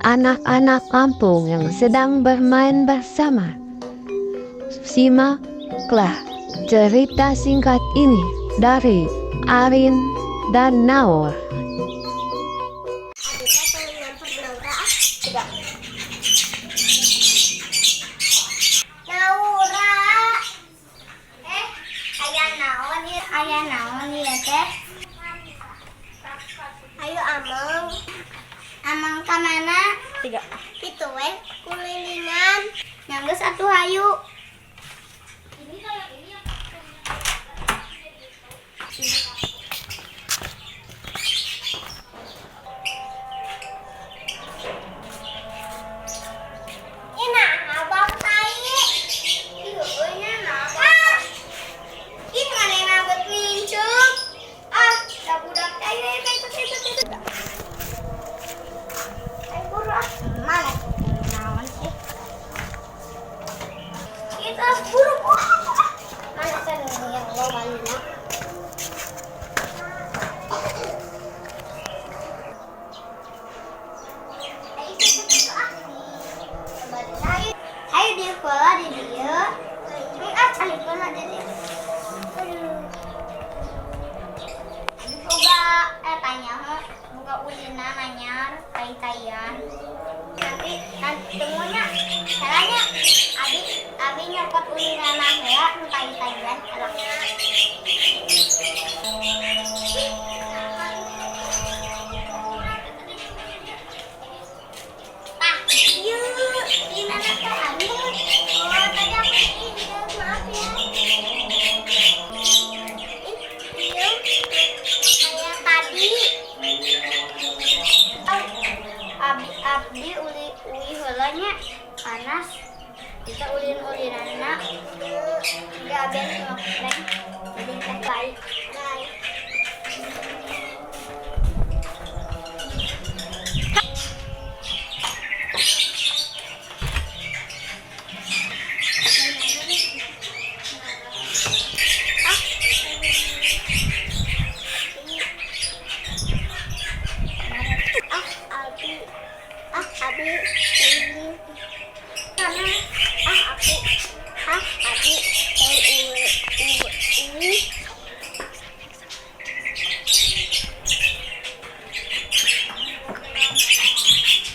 anak-anak kampung yang sedang bermain bersama. Simaklah cerita singkat ini dari Arin dan Naur. Ayah naon ya teh? Ayo Amang. Amang ka mana? Tiga. Kitu we kulilingan. Nyanggeus atuh hayu. Ini kayak ini ya. Ina abang tai. Ieu nya naon? Ini mana nabet mincuk? Da budak teh itu. Mana? Naon sih? Kita buru. Mana kan yang lo balinya? Ayo di sekolah di dia. Cari sekolah di dia. Boga tanya boga ulina nanyar tai-taian. Nanti temunya caranya abi nyopot ulina heula nu tai-taian alaknya. Ieu ulina teh abi. Oh, tadi aku ingat, maaf ya. Kayak tadi abdi uli heula nya panas kita ulin-ulinanna enggak ben ngepreng jadi teh baik. Abi ini karena abi ini.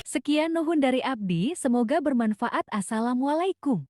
Sekian nuhun dari Abdi, semoga bermanfaat. Assalamualaikum.